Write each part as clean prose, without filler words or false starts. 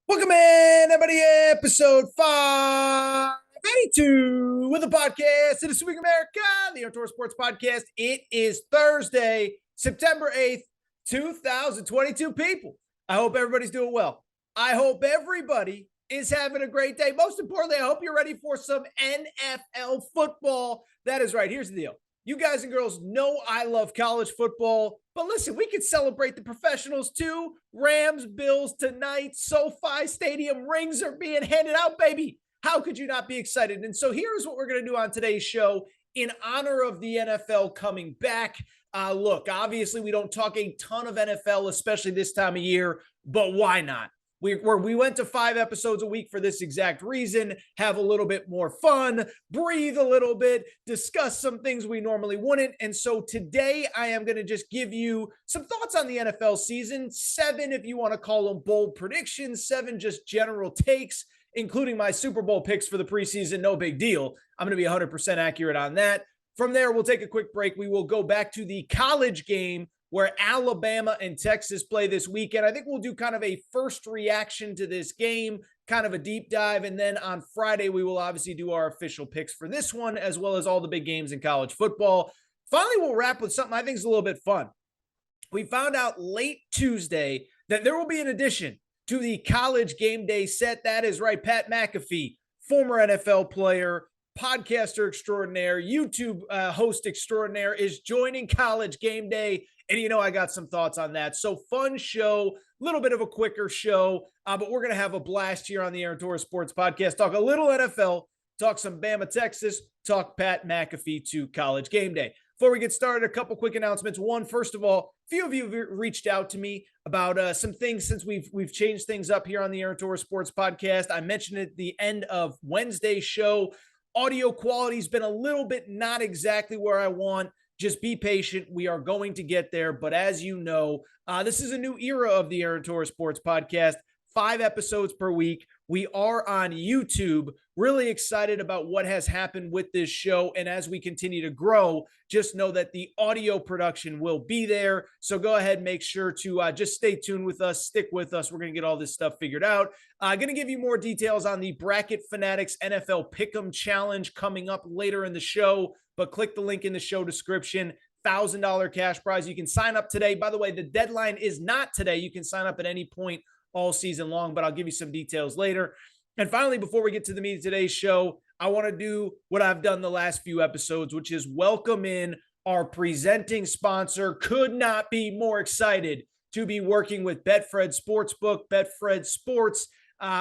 Welcome in, everybody, episode 582 with the podcast of the Swing America, the Outdoor Sports Podcast. It is Thursday, September 8th, 2022, people. I hope everybody's doing well. I hope everybody is having a great day. Most importantly, I hope you're ready for some NFL football. That is right. Here's the deal. You guys and girls know I love college football, but listen, we can celebrate the professionals too. Rams, Bills tonight, SoFi Stadium, rings are being handed out, baby. How could you not be excited? And so here's what we're going to do on today's show in honor of the NFL coming back. Look, obviously we don't talk a ton of NFL, especially this time of year, but why not? We went to 5 episodes a week for this exact reason, have a little bit more fun, breathe a little bit, discuss some things we normally wouldn't. And so today I am going to just give you some thoughts on the NFL season, 7 if you want to call them bold predictions, 7 just general takes, including my Super Bowl picks for the preseason. No big deal. I'm going to be 100% accurate on that. From there, we'll take a quick break. We will go back to the college game where Alabama and Texas play this weekend. I think we'll do kind of a first reaction to this game, kind of a deep dive. And then on Friday, we will obviously do our official picks for this one, as well as all the big games in college football. Finally, we'll wrap with something I think is a little bit fun. We found out late Tuesday that there will be an addition to the College GameDay set. That is right, Pat McAfee, former NFL player, podcaster extraordinaire, YouTube host extraordinaire, is joining College GameDay. And, you know, I got some thoughts on that. So fun show, a little bit of a quicker show, but we're going to have a blast here on the Aaron Torres Sports Podcast. Talk a little NFL, talk some Bama-Texas, talk Pat McAfee to College GameDay. Before we get started, a couple quick announcements. One, first of all, a few of you have reached out to me about some things since we've changed things up here on the Aaron Torres Sports Podcast. I mentioned it at the end of Wednesday's show. Audio quality's been a little bit not exactly where I want. Just be patient. We are going to get there. But as you know, this is a new era of the Aaron Torres Sports Podcast. 5 episodes per week. We are on YouTube. Really excited about what has happened with this show. And as we continue to grow, just know that the audio production will be there. So go ahead, make sure to just stay tuned with us. Stick with us. We're going to get all this stuff figured out. Going to give you more details on the Bracket Fanatics NFL Pick'em Challenge coming up later in the show. But click the link in the show description. $1,000 cash prize. You can sign up today. By the way, the deadline is not today. You can sign up at any point all season long, but I'll give you some details later. And finally, before we get to the meat of today's show, I want to do what I've done the last few episodes, which is welcome in our presenting sponsor. Could not be more excited to be working with Betfred Sportsbook, Betfred Sports,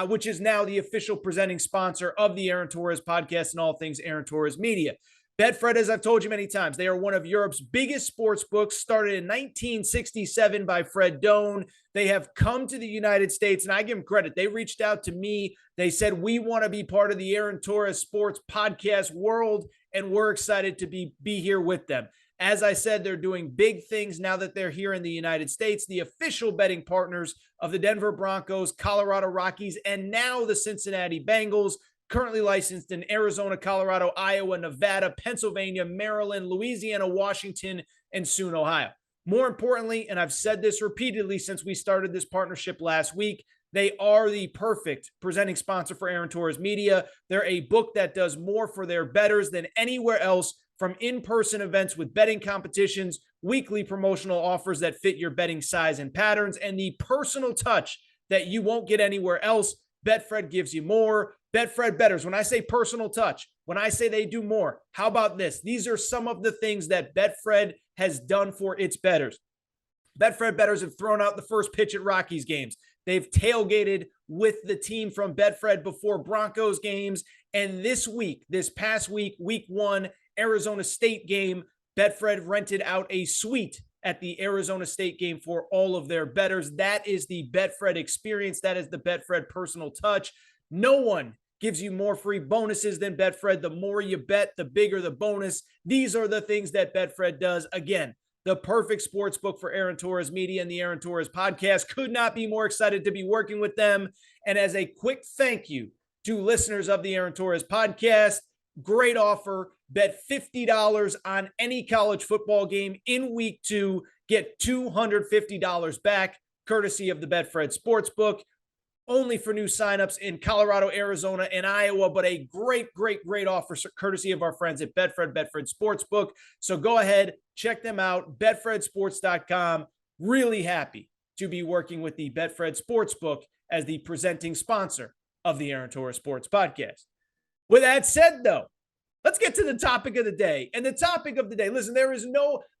which is now the official presenting sponsor of the Aaron Torres Podcast and all things Aaron Torres Media. Betfred, as I've told you many times, they are one of Europe's biggest sports books, started in 1967 by Fred Doan. They have come to the United States, and I give them credit. They reached out to me. They said, we want to be part of the Aaron Torres Sports Podcast world, and we're excited to be here with them. As I said, they're doing big things now that they're here in the United States, the official betting partners of the Denver Broncos, Colorado Rockies, and now the Cincinnati Bengals. Currently licensed in Arizona, Colorado, Iowa, Nevada, Pennsylvania, Maryland, Louisiana, Washington, and soon Ohio. More importantly, and I've said this repeatedly since we started this partnership last week, they are the perfect presenting sponsor for Aaron Torres Media. They're a book that does more for their bettors than anywhere else, from in-person events with betting competitions, weekly promotional offers that fit your betting size and patterns, and the personal touch that you won't get anywhere else. Betfred gives you more. Betfred bettors, when I say personal touch, when I say they do more, how about this? These are some of the things that Betfred has done for its bettors. Betfred bettors have thrown out the first pitch at Rockies games. They've tailgated with the team from Betfred before Broncos games. And this past week, week 1, Arizona State game, Betfred rented out a suite at the Arizona State game for all of their bettors. That is the Betfred experience. That is the Betfred personal touch. No one gives you more free bonuses than Betfred. The more you bet, the bigger the bonus. These are the things that Betfred does. Again, the perfect sports book for Aaron Torres Media and the Aaron Torres Podcast. Could not be more excited to be working with them. And as a quick thank you to listeners of the Aaron Torres Podcast, great offer. Bet $50 on any college football game in week 2. Get $250 back, courtesy of the Betfred Sportsbook. only for new signups in Colorado, Arizona, and Iowa, but a great, great, great offer courtesy of our friends at Betfred Sportsbook. So go ahead, check them out, betfredsports.com. Really happy to be working with the Betfred Sportsbook as the presenting sponsor of the Aaron Torres Sports Podcast. With that said, though, let's get to the topic of the day. And the topic of the day, listen,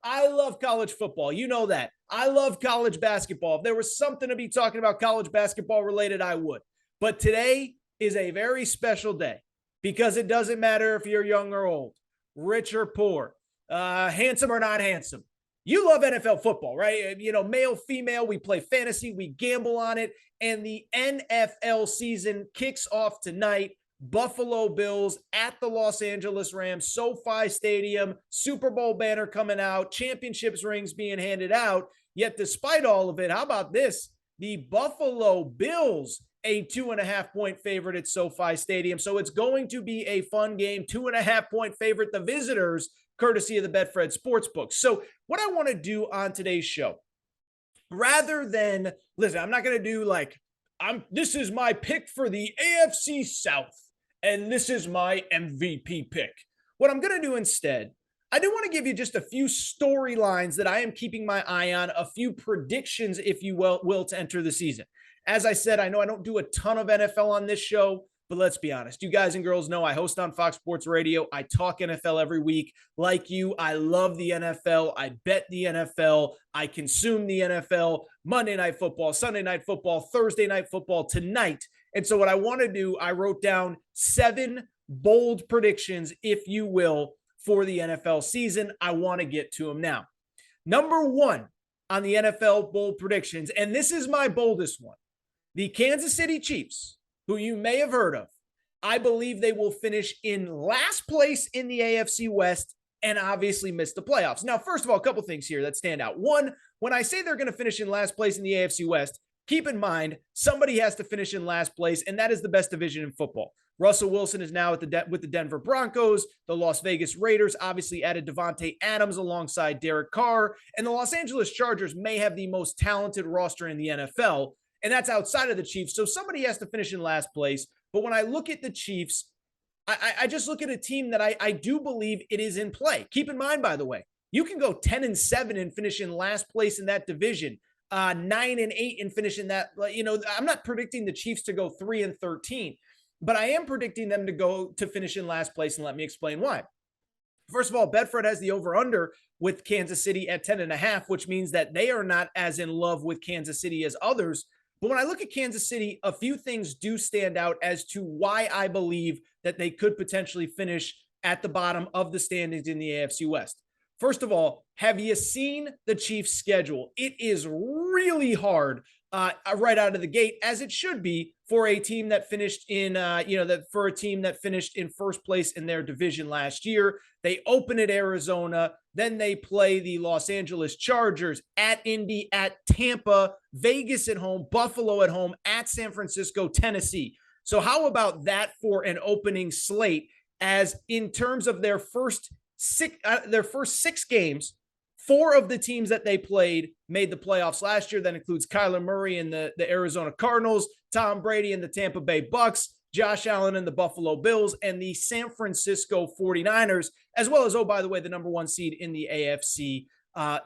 I love college football. You know that. I love college basketball. If there was something to be talking about college basketball related, I would. But today is a very special day because it doesn't matter if you're young or old, rich or poor, handsome or not handsome. You love NFL football, right? You know, male, female, we play fantasy, we gamble on it. And the NFL season kicks off tonight. Buffalo Bills at the Los Angeles Rams, SoFi Stadium, Super Bowl banner coming out, championships rings being handed out. Yet despite all of it, how about this? The Buffalo Bills, a 2.5-point favorite at SoFi Stadium. So it's going to be a fun game, 2.5-point favorite, the visitors, courtesy of the Betfred Sportsbook. So what I want to do on today's show, rather than, listen, I'm not going to do this is my pick for the AFC South. And this is my MVP pick. What I'm going to do instead, I do want to give you just a few storylines that I am keeping my eye on, a few predictions, if you will, to enter the season. As I said, I know I don't do a ton of NFL on this show, but let's be honest. You guys and girls know I host on Fox Sports Radio. I talk NFL every week. Like you, I love the NFL. I bet the NFL. I consume the NFL. Monday Night Football, Sunday Night Football, Thursday Night Football, tonight. And so what I want to do, I wrote down 7 bold predictions, if you will, for the NFL season. I want to get to them now. Number 1 on the NFL bold predictions, and this is my boldest one, the Kansas City Chiefs, who you may have heard of. I believe they will finish in last place in the AFC West and obviously miss the playoffs. Now, first of all, a couple things here that stand out. One, when I say they're going to finish in last place in the AFC West, keep in mind, somebody has to finish in last place, and that is the best division in football. Russell Wilson is now with the Denver Broncos. The Las Vegas Raiders obviously added Devontae Adams alongside Derek Carr, and the Los Angeles Chargers may have the most talented roster in the NFL, and that's outside of the Chiefs. So somebody has to finish in last place. But when I look at the Chiefs, I just look at a team that I do believe it is in play. Keep in mind, by the way, you can go 10-7 and finish in last place in that division. 9-8 and finish in that. You know, I'm not predicting the Chiefs to go 3-13, but I am predicting them to finish in last place, and let me explain why. First of all, Betfred has the over-under with Kansas City at 10.5, which means that they are not as in love with Kansas City as others. But when I look at Kansas City, a few things do stand out as to why I believe that they could potentially finish at the bottom of the standings in the AFC West. First of all, have you seen the Chiefs' schedule? It is really hard right out of the gate, as it should be for a team that finished in, finished in first place in their division last year. They open at Arizona, then they play the Los Angeles Chargers at Indy, at Tampa, Vegas at home, Buffalo at home, at San Francisco, Tennessee. So how about that for an opening slate? As in terms of their first 6 games, 4 of the teams that they played made the playoffs last year. That includes Kyler Murray and the Arizona Cardinals, Tom Brady and the Tampa Bay Bucks, Josh Allen and the Buffalo Bills, and the San Francisco 49ers, as well as, oh, by the way, the number 1 seed in the AFC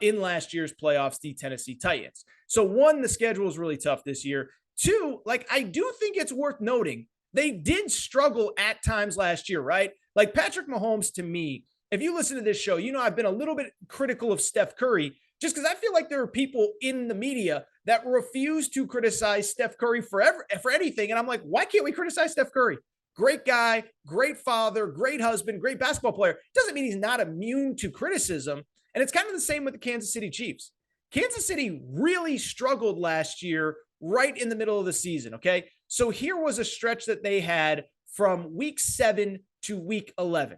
in last year's playoffs, the Tennessee Titans. So 1, the schedule is really tough this year. 2, I do think it's worth noting, they did struggle at times last year, right? Like Patrick Mahomes, to me, if you listen to this show, you know I've been a little bit critical of Steph Curry just because I feel like there are people in the media that refuse to criticize Steph Curry for anything. And I'm like, why can't we criticize Steph Curry? Great guy, great father, great husband, great basketball player. Doesn't mean he's not immune to criticism. And it's kind of the same with the Kansas City Chiefs. Kansas City really struggled last year right in the middle of the season, okay? So here was a stretch that they had from week 7 to week 11.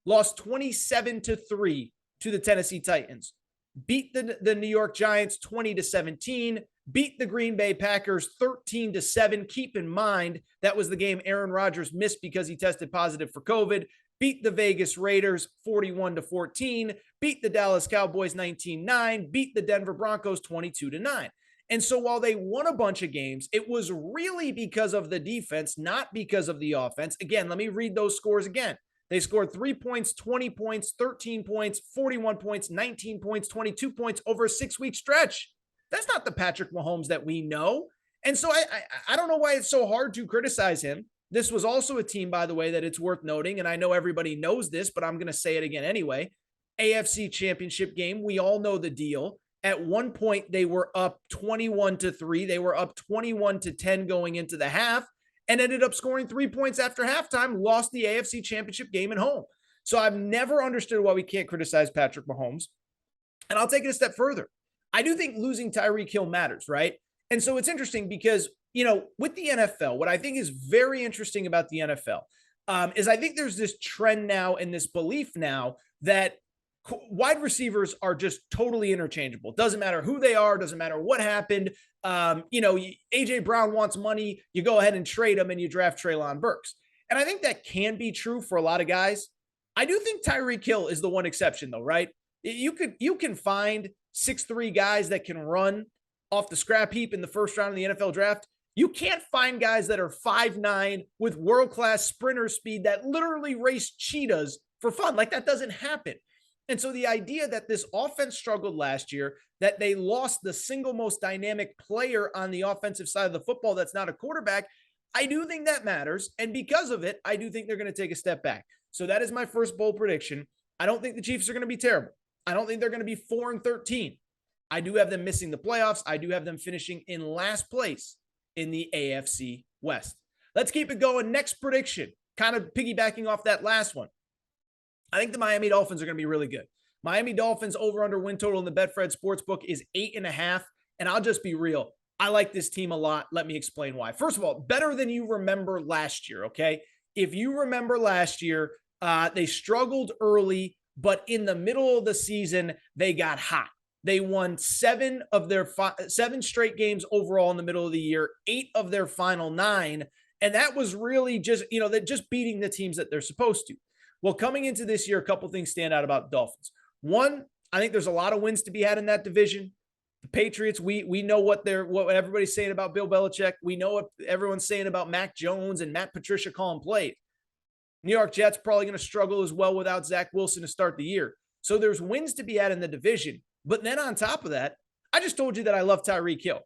Lost 27-3 to the Tennessee Titans. Beat the New York Giants 20-17. Beat the Green Bay Packers 13-7. Keep in mind, that was the game Aaron Rodgers missed because he tested positive for COVID. Beat the Vegas Raiders 41-14. Beat the Dallas Cowboys 19-9. Beat the Denver Broncos 22-9. And so while they won a bunch of games, it was really because of the defense, not because of the offense. Again, let me read those scores again. They scored 3 points, 20 points, 13 points, 41 points, 19 points, 22 points over a 6-week stretch. That's not the Patrick Mahomes that we know. And so I don't know why it's so hard to criticize him. This was also a team, by the way, that it's worth noting, and I know everybody knows this, but I'm going to say it again anyway. AFC Championship game, we all know the deal. At one point, they were up 21-3. They were up 21-10 going into the half and ended up scoring 3 points after halftime, lost the AFC Championship game at home. So I've never understood why we can't criticize Patrick Mahomes. And I'll take it a step further. I do think losing Tyreek Hill matters, right? And so it's interesting because, with the NFL, what I think is very interesting about the NFL is I think there's this trend now and this belief now that wide receivers are just totally interchangeable. Doesn't matter who they are. Doesn't matter what happened. AJ Brown wants money. You go ahead and trade him and you draft Treylon Burks. And I think that can be true for a lot of guys. I do think Tyreek Hill is the one exception though, right? You can find 6'3" guys that can run off the scrap heap in the first round of the NFL draft. You can't find guys that are 5'9" with world-class sprinter speed that literally race cheetahs for fun. Like that doesn't happen. And so the idea that this offense struggled last year, that they lost the single most dynamic player on the offensive side of the football that's not a quarterback, I do think that matters. And because of it, I do think they're going to take a step back. So that is my first bold prediction. I don't think the Chiefs are going to be terrible. I don't think they're going to be 4-13. I do have them missing the playoffs. I do have them finishing in last place in the AFC West. Let's keep it going. Next prediction, kind of piggybacking off that last one. I think the Miami Dolphins are going to be really good. Miami Dolphins over-under win total in the Betfred Sportsbook is 8.5. And I'll just be real. I like this team a lot. Let me explain why. First of all, better than you remember last year, okay? If you remember last year, they struggled early, but in the middle of the season, they got hot. They won 7 straight games overall in the middle of the year, 8 of their final 9. And that was really just, just beating the teams that they're supposed to. Well, coming into this year, a couple things stand out about the Dolphins. One, I think there's a lot of wins to be had in that division. The Patriots, we know what everybody's saying about Bill Belichick. We know what everyone's saying about Mac Jones and Matt Patricia calling plays. New York Jets probably going to struggle as well without Zach Wilson to start the year. So there's wins to be had in the division. But then on top of that, I just told you that I love Tyreek Hill.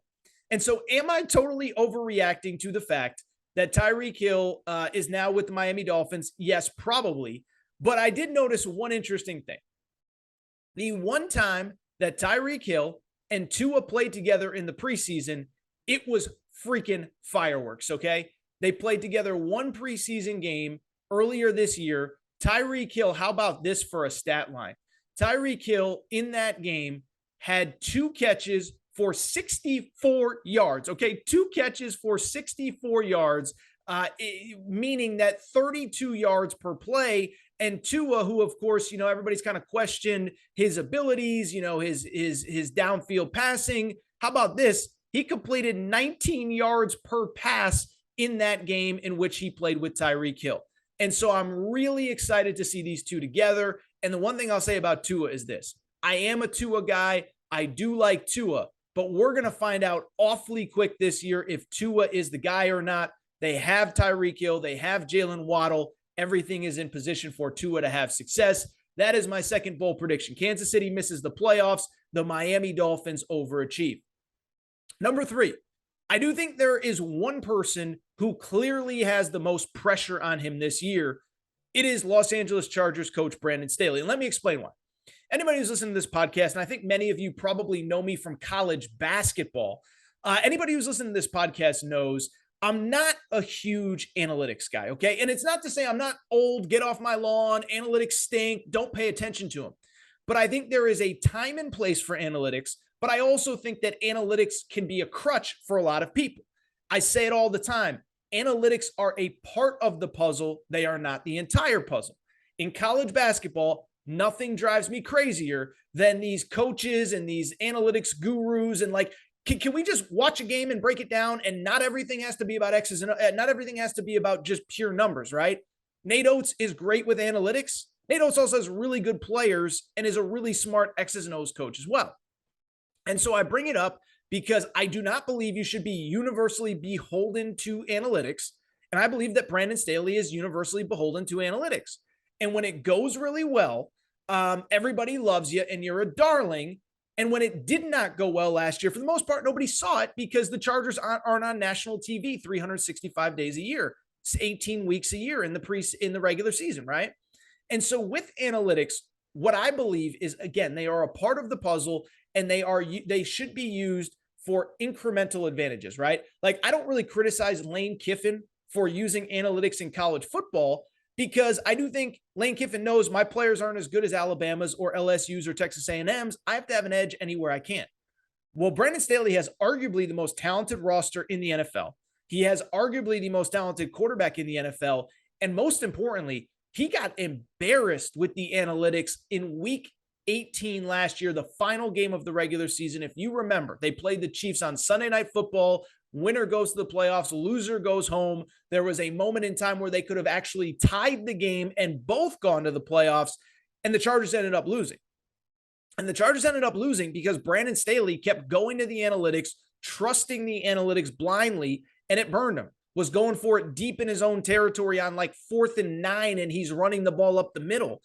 And so am I totally overreacting to the fact that Tyreek Hill is now with the Miami Dolphins? Yes, probably. But I did notice one interesting thing. The one time that Tyreek Hill and Tua played together in the preseason, it was freaking fireworks, okay? They played together one preseason game earlier this year. Tyreek Hill, how about this for a stat line? Tyreek Hill in that game had 2 catches for 64 yards, okay? 2 catches for 64 yards, meaning that 32 yards per play. And Tua, who, of course, everybody's kind of questioned his abilities, his downfield passing. How about this? He completed 19 yards per pass in that game in which he played with Tyreek Hill. And so I'm really excited to see these two together. And the one thing I'll say about Tua is this. I am a Tua guy. I do like Tua, but we're going to find out awfully quick this year if Tua is the guy or not. They have Tyreek Hill. They have Jalen Waddle. Everything is in position for Tua to have success. That is my second bold prediction. Kansas City misses the playoffs. The Miami Dolphins overachieve. Number 3, I do think there is one person who clearly has the most pressure on him this year. It is Los Angeles Chargers coach Brandon Staley. And let me explain why. Anybody who's listening to this podcast, and I think many of you probably know me from college basketball, anybody who's listening to this podcast knows I'm not a huge analytics guy, okay? And it's not to say I'm not old, get off my lawn, analytics stink, don't pay attention to them. But I think there is a time and place for analytics, but I also think that analytics can be a crutch for a lot of people. I say it all the time. Analytics are a part of the puzzle. They are not the entire puzzle. In college basketball, nothing drives me crazier than these coaches and these analytics gurus and can we just watch a game and break it down and not everything has to be about X's and not everything has to be about just pure numbers, right? Nate Oates is great with analytics. Nate Oates also has really good players and is a really smart X's and O's coach as well. And so I bring it up because I do not believe you should be universally beholden to analytics. And I believe that Brandon Staley is universally beholden to analytics. And when it goes really well, everybody loves you and you're a darling. And when it did not go well last year, for the most part, nobody saw it because the Chargers aren't on national TV 365 days a year. It's 18 weeks a year in the regular season, right? And so with analytics, what I believe is, again, they are a part of the puzzle and they should be used for incremental advantages, right? Like, I don't really criticize Lane Kiffin for using analytics in college football, because I do think Lane Kiffin knows my players aren't as good as Alabama's or LSU's or Texas A&M's. I have to have an edge anywhere I can. Well, Brandon Staley has arguably the most talented roster in the NFL. He has arguably the most talented quarterback in the NFL. And most importantly, he got embarrassed with the analytics in week 18 last year, the final game of the regular season. If you remember, they played the Chiefs on Sunday Night Football. Winner goes to the playoffs, loser goes home. There was a moment in time where they could have actually tied the game and both gone to the playoffs, and the Chargers ended up losing. And the Chargers ended up losing because Brandon Staley kept going to the analytics, trusting the analytics blindly, and it burned him. Was going for it deep in his own territory on like 4th and 9, and he's running the ball up the middle.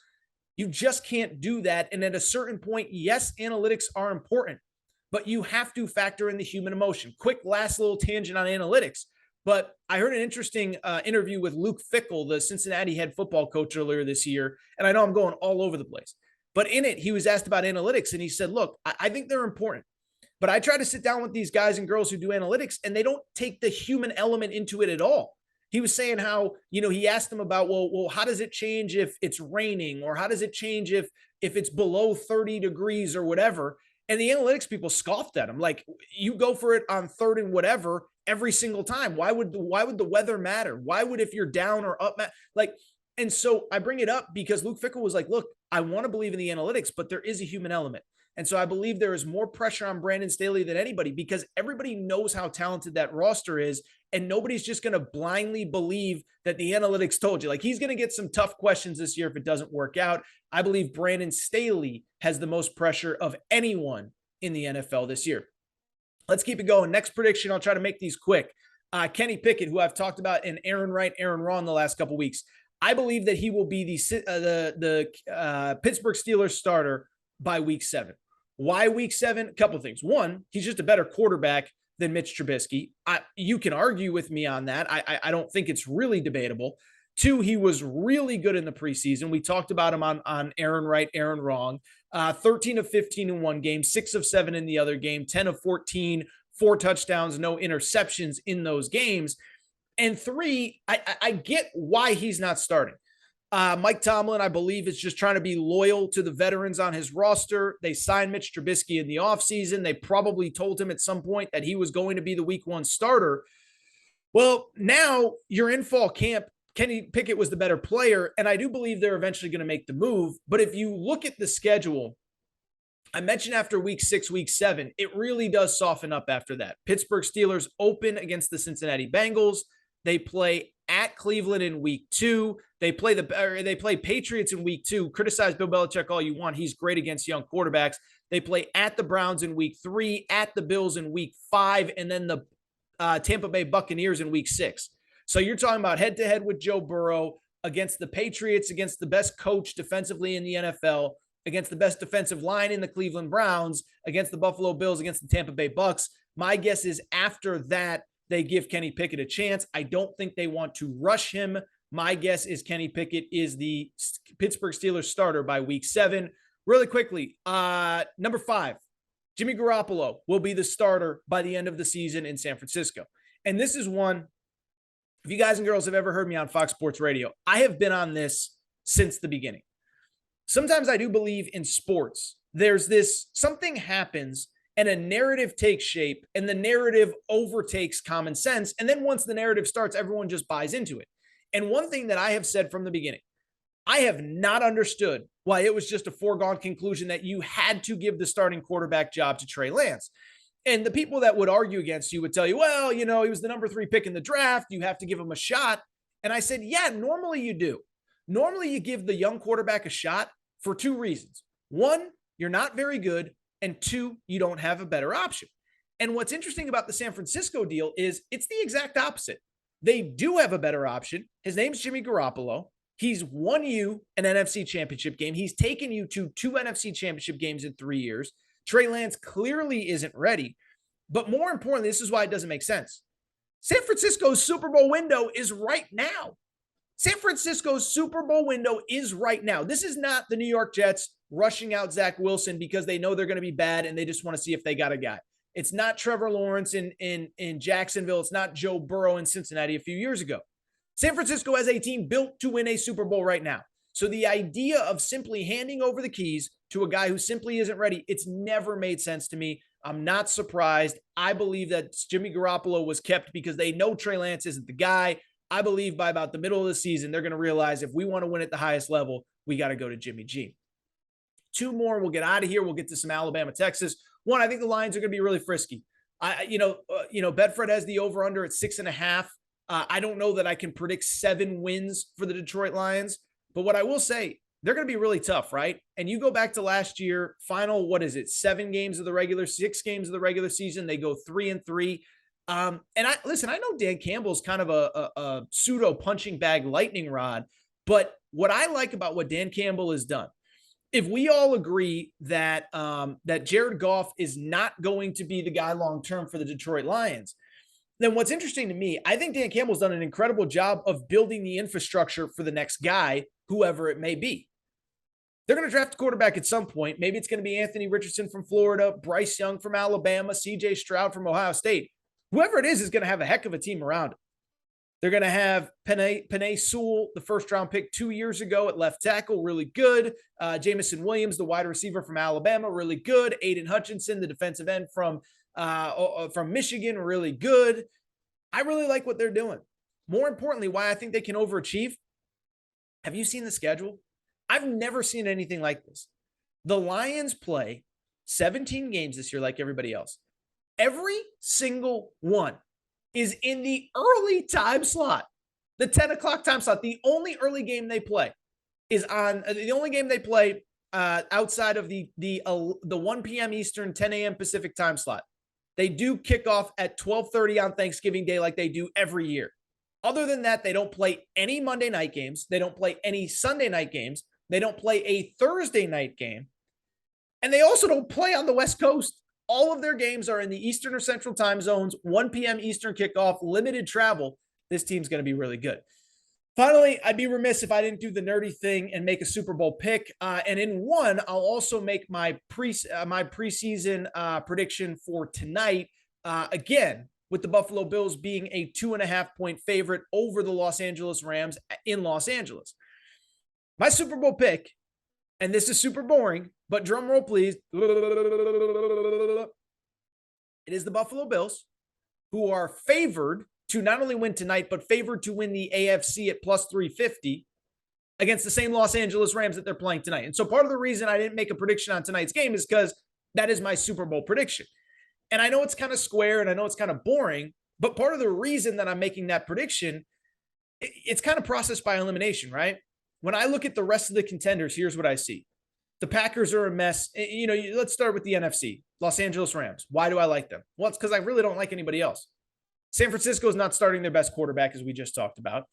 You just can't do that. And at a certain point, yes, analytics are important, but you have to factor in the human emotion. Quick last little tangent on analytics. But I heard an interesting interview with Luke Fickell, the Cincinnati head football coach, earlier this year. And I know I'm going all over the place. But in it, he was asked about analytics. And he said, look, I think they're important. But I try to sit down with these guys and girls who do analytics, and they don't take the human element into it at all. He was saying how, he asked them about, well, how does it change if it's raining? Or how does it change if it's below 30 degrees or whatever? And the analytics people scoffed at him. Like, you go for it on 3rd and whatever every single time. Why would the weather matter? Why would, if you're down or up, and so I bring it up because Luke Fickell was like, look, I want to believe in the analytics, but there is a human element. And so I believe there is more pressure on Brandon Staley than anybody, because everybody knows how talented that roster is. And nobody's just going to blindly believe that the analytics told you. Like, he's going to get some tough questions this year if it doesn't work out. I believe Brandon Staley has the most pressure of anyone in the NFL this year. Let's keep it going. Next prediction, I'll try to make these quick. Kenny Pickett, who I've talked about, and Aaron Wright, Aaron Raw in the last couple weeks. I believe that he will be the Pittsburgh Steelers starter by week 7. Why week 7? A couple of things. One, he's just a better quarterback than Mitch Trubisky. You can argue with me on that. I don't think it's really debatable. 2, he was really good in the preseason. We talked about him on Aaron Right, Aaron Wrong. 13 of 15 in one game, 6 of 7 in the other game, 10 of 14, 4 touchdowns, no interceptions in those games. And 3, I get why he's not starting. Mike Tomlin, I believe, is just trying to be loyal to the veterans on his roster. They signed Mitch Trubisky in the offseason. They probably told him at some point that he was going to be the week 1 starter. Well, now you're in fall camp. Kenny Pickett was the better player, and I do believe they're eventually going to make the move. But if you look at the schedule, I mentioned after week 6, week 7, it really does soften up after that. Pittsburgh Steelers open against the Cincinnati Bengals. They play at Cleveland in week 2. They play Patriots in week 2. Criticize Bill Belichick all you want. He's great against young quarterbacks. They play at the Browns in week 3, at the Bills in week 5, and then the Tampa Bay Buccaneers in week 6. So you're talking about head-to-head with Joe Burrow against the Patriots, against the best coach defensively in the NFL, against the best defensive line in the Cleveland Browns, against the Buffalo Bills, against the Tampa Bay Bucks. My guess is after that, they give Kenny Pickett a chance. I don't think they want to rush him. My guess is Kenny Pickett is the Pittsburgh Steelers starter by week 7. Really quickly, number 5, Jimmy Garoppolo will be the starter by the end of the season in San Francisco. And this is one, if you guys and girls have ever heard me on Fox Sports Radio, I have been on this since the beginning. Sometimes I do believe in sports, there's this, something happens and a narrative takes shape and the narrative overtakes common sense. And then once the narrative starts, everyone just buys into it. And one thing that I have said from the beginning, I have not understood why it was just a foregone conclusion that you had to give the starting quarterback job to Trey Lance. And the people that would argue against you would tell you, well, he was the number 3 pick in the draft. You have to give him a shot. And I said, yeah, normally you do. Normally you give the young quarterback a shot for 2 reasons. 1, you're not very good. And 2, you don't have a better option. And what's interesting about the San Francisco deal is it's the exact opposite. They do have a better option. His name's Jimmy Garoppolo. He's won you an NFC championship game. He's taken you to 2 NFC championship games in 3 years. Trey Lance clearly isn't ready. But more importantly, this is why it doesn't make sense. San Francisco's Super Bowl window is right now. San Francisco's Super Bowl window is right now. This is not the New York Jets rushing out Zach Wilson because they know they're going to be bad and they just want to see if they got a guy. It's not Trevor Lawrence in Jacksonville. It's not Joe Burrow in Cincinnati a few years ago. San Francisco has a team built to win a Super Bowl right now. So the idea of simply handing over the keys to a guy who simply isn't ready, it's never made sense to me. I'm not surprised. I believe that Jimmy Garoppolo was kept because they know Trey Lance isn't the guy. I believe by about the middle of the season, they're going to realize if we want to win at the highest level, we got to go to Jimmy G. 2 more. We'll get out of here. We'll get to some Alabama-Texas. 1, I think the Lions are going to be really frisky. Bedford has the over-under at 6.5. I don't know that I can predict 7 wins for the Detroit Lions, but what I will say, they're going to be really tough, right? And you go back to last year, final, 6 games of the regular season. They go 3-3. And I know Dan Campbell's kind of a pseudo punching bag lightning rod, but what I like about what Dan Campbell has done, if we all agree that that Jared Goff is not going to be the guy long-term for the Detroit Lions, then what's interesting to me, I think Dan Campbell's done an incredible job of building the infrastructure for the next guy, whoever it may be. They're going to draft a quarterback at some point. Maybe it's going to be Anthony Richardson from Florida, Bryce Young from Alabama, CJ Stroud from Ohio State. Whoever it is going to have a heck of a team around him. They're going to have Penei Sewell, the first-round pick 2 years ago at left tackle, really good. Jamison Williams, the wide receiver from Alabama, really good. Aiden Hutchinson, the defensive end from Michigan, really good. I really like what they're doing. More importantly, why I think they can overachieve. Have you seen the schedule? I've never seen anything like this. The Lions play 17 games this year like everybody else. Every single one is in the early time slot, the 10 o'clock time slot. The only early game they play is on the only game they play outside of the 1 p.m. Eastern, 10 a.m. Pacific time slot. They do kick off at 12:30 on Thanksgiving Day like they do every year. Other than that, they don't play any Monday night games. They don't play any Sunday night games. They don't play a Thursday night game. And they also don't play on the West Coast. All of their games are in the Eastern or Central time zones, 1 p.m. Eastern kickoff, limited travel. This team's going to be really good. Finally, I'd be remiss if I didn't do the nerdy thing and make a Super Bowl pick. And in one, I'll also make my preseason prediction for tonight. Again, with the Buffalo Bills being a 2.5-point favorite over the Los Angeles Rams in Los Angeles. My Super Bowl pick, and this is super boring, but drum roll, please. It is the Buffalo Bills, who are favored to not only win tonight, but favored to win the AFC at plus 350 against the same Los Angeles Rams that they're playing tonight. And so part of the reason I didn't make a prediction on tonight's game is because that is my Super Bowl prediction. And I know it's kind of square and I know it's kind of boring, but part of the reason that I'm making that prediction, it's kind of processed by elimination, right? When I look at the rest of the contenders, here's what I see. The Packers are a mess. Let's start with the NFC. Los Angeles Rams. Why do I like them? Well, it's because I really don't like anybody else. San Francisco is not starting their best quarterback, as we just talked about.